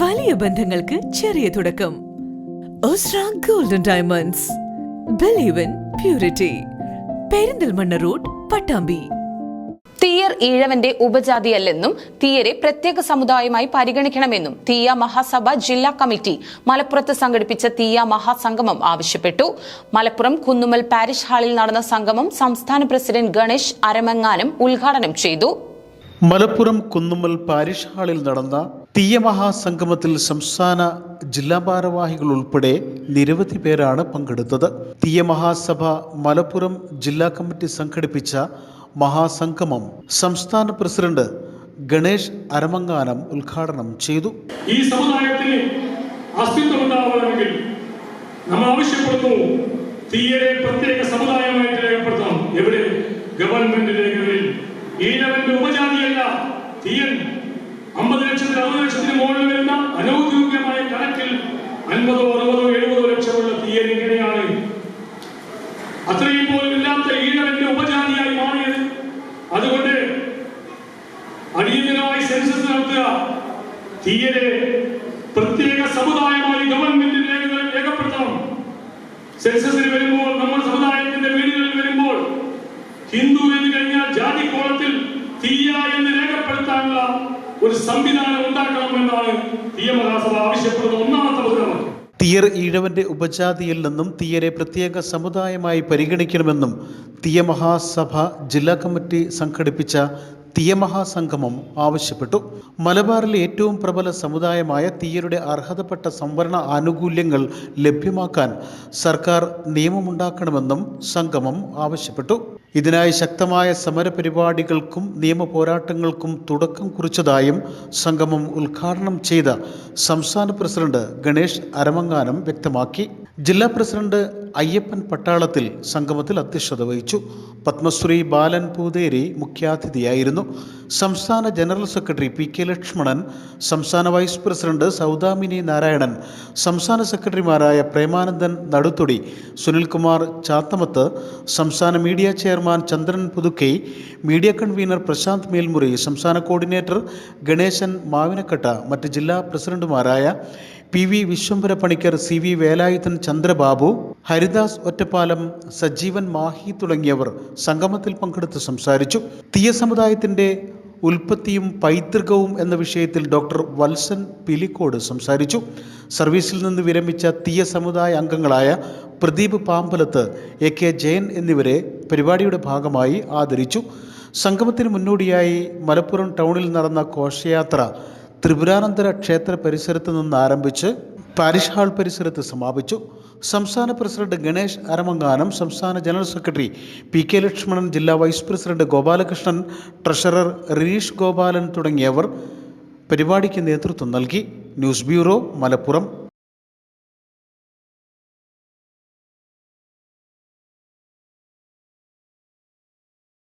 വലിയ ബന്ധങ്ങൾക്ക് ചെറിയ തുടക്കം. Osra golden diamonds. Believe in purity. Perinthalmanna road, Pattambi. തീയർ ഈഴവന്റെ ഉപജാതിയല്ലെന്നും തീയരെ പ്രത്യേക സമുദായമായി പരിഗണിക്കണമെന്നും തീയ മഹാസഭ ജില്ലാ കമ്മിറ്റി മലപ്പുറത്ത് സംഘടിപ്പിച്ച തീയ മഹാസംഗമം ആവശ്യപ്പെട്ടു. മലപ്പുറം കുന്നുമ്മൽ പാരിഷ് ഹാളിൽ നടന്ന സംഗമം സംസ്ഥാന പ്രസിഡന്റ് ഗണേഷ് അരമങ്ങാനം ഉദ്ഘാടനം ചെയ്തു. മലപ്പുറം കുന്നുമ്മൽ പാരിഷ് ഹാളിൽ നടന്ന തീയ മഹാസംഗമത്തിൽ സംസ്ഥാന ജില്ലാ ഭാരവാഹികൾ ഉൾപ്പെടെ നിരവധി പേരാണ് പങ്കെടുത്തത്. തീയ മഹാസഭ മലപ്പുറം ജില്ലാ കമ്മിറ്റി സംഘടിപ്പിച്ച മഹാസംഗമം സംസ്ഥാന പ്രസിഡന്റ് ഗണേഷ് അരമങ്ങാനം ഉദ്ഘാടനം ചെയ്തു. ഈ സമുദായത്തിന് അസ്തിത്വമുണ്ടാവണമെങ്കിൽ നമ്മൾ ആവശ്യപ്പെടുന്നു, തീയരെ പ്രത്യേക സമുദായമായിട്ട് രേഖപ്പെടുത്തണം. എവിടെ? ഗവൺമെന്റ് രേഖകളിൽ. ഈഴവന്റെ ഉപജാതിയല്ല തീയൻ. 50 ലക്ഷത്തിന് 60 ലക്ഷത്തിന് മുകളിൽ വരുന്ന അനൗദ്യോഗികമായ കണക്കിൽ 50, 60, 70 ലക്ഷമുള്ള തീയൻ ഇങ്ങനെയാണ്. അത്രയും പോലും ഇല്ലാത്ത ഈഴവന്റെ ഉപജാതിയായി മാറിയത്. അതുകൊണ്ട് അടിയന്തരമായി സെൻസസ് നടത്തുക. തീയരെ പ്രത്യേക സമുദായമായി ഗവൺമെന്റ് രേഖപ്പെടുത്തണം. സെൻസസിന് വരുമ്പോൾ, നമ്മുടെ സമുദായത്തിന്റെ വീടുകളിൽ വരുമ്പോൾ ഹിന്ദു എന്ന് കഴിഞ്ഞാൽ ജാതി കോളത്തിൽ തീയ എന്ന് രേഖപ്പെടുത്താനുള്ള ഒരു സംവിധാനം ഉണ്ടാക്കണമെന്നാണ് തീയ മഹാസഭ ആവശ്യപ്പെടുന്ന ഒന്നാമത്തെ മുദ്രാവാക്യം. തീയർ ഈഴവന്റെ ഉപജാതിയല്ലെന്നും തീയരെ പ്രത്യേക സമുദായമായി പരിഗണിക്കണമെന്നും തീയ മഹാസഭ ജില്ലാ കമ്മിറ്റി സംഘടിപ്പിച്ച തീയ മഹാസംഗമം ആവശ്യപ്പെട്ടു. മലബാറിലെ ഏറ്റവും പ്രബല സമുദായമായ തീയരുടെ അർഹതപ്പെട്ട സംവരണ ആനുകൂല്യങ്ങൾ ലഭ്യമാക്കാൻ സർക്കാർ നിയമമുണ്ടാക്കണമെന്നും സംഗമം ആവശ്യപ്പെട്ടു. ഇതിനായി ശക്തമായ സമരപരിപാടികൾക്കും നിയമ പോരാട്ടങ്ങൾക്കും തുടക്കം കുറിച്ചതായും സംഗമം ഉദ്ഘാടനം ചെയ്ത സംസ്ഥാന പ്രസിഡന്റ് ഗണേഷ് അരമങ്ങാനം വ്യക്തമാക്കി. ജില്ലാ പ്രസിഡന്റ് അയ്യപ്പൻ പട്ടാളത്തിൽ സംഗമത്തിൽ അധ്യക്ഷത വഹിച്ചു. പത്മശ്രീ ബാലൻ പൂതേരി മുഖ്യാതിഥിയായിരുന്നു. സംസ്ഥാന ജനറൽ സെക്രട്ടറി പി.കെ. ലക്ഷ്മണൻ, സംസ്ഥാന വൈസ് പ്രസിഡന്റ് സൗദാമിനി നാരായണൻ, സംസ്ഥാന സെക്രട്ടറിമാരായ പ്രേമാനന്ദൻ നടുത്തൊടി, സുനിൽകുമാർ ചാത്തമത്ത്, സംസ്ഥാന മീഡിയ ചെയർമാൻ ചന്ദ്രൻ പുതുക്കൈ, മീഡിയ കൺവീനർ പ്രശാന്ത് മേൽമുറി, സംസ്ഥാന കോർഡിനേറ്റർ ഗണേശൻ മാവിനക്കട്ട, മറ്റ് ജില്ലാ പ്രസിഡന്റുമാരായ പി.വി. വിശ്വംഭര പണിക്കർ, സി.വി. വേലായുധൻ ചന്ദ്രബാബു, ഹരിദാസ് ഒറ്റപ്പാലം, സജീവൻ മാഹി തുടങ്ങിയവർ സംഗമത്തിൽ പങ്കെടുത്ത് സംസാരിച്ചു. തീയ സമുദായത്തിൻ്റെ ഉൽപ്പത്തിയും പൈതൃകവും എന്ന വിഷയത്തിൽ ഡോക്ടർ വത്സൻ പിലിക്കോട് സംസാരിച്ചു. സർവീസിൽ നിന്ന് വിരമിച്ച തീയ സമുദായ അംഗങ്ങളായ പ്രദീപ് പാമ്പലത്ത്, എ.കെ. ജയൻ എന്നിവരെ പരിപാടിയുടെ ഭാഗമായി ആദരിച്ചു. സംഗമത്തിന് മുന്നോടിയായി മലപ്പുറം ടൗണിൽ നടന്ന ഘോഷയാത്ര ത്രിപുരാനന്തര ക്ഷേത്ര പരിസരത്ത് നിന്ന് ആരംഭിച്ച് പാരിഷ് ഹാൾ പരിസരത്ത് സമാപിച്ചു. സംസ്ഥാന പ്രസിഡന്റ് ഗണേഷ് അരമങ്ങാനം, സംസ്ഥാന ജനറൽ സെക്രട്ടറി പി.കെ. ലക്ഷ്മണൻ, ജില്ലാ vice president Gopalakrishnan, treasurer Rineesh Gopalan തുടങ്ങിയവർ പരിപാടിക്ക് നേതൃത്വം നൽകി. News bureau, Malappuram.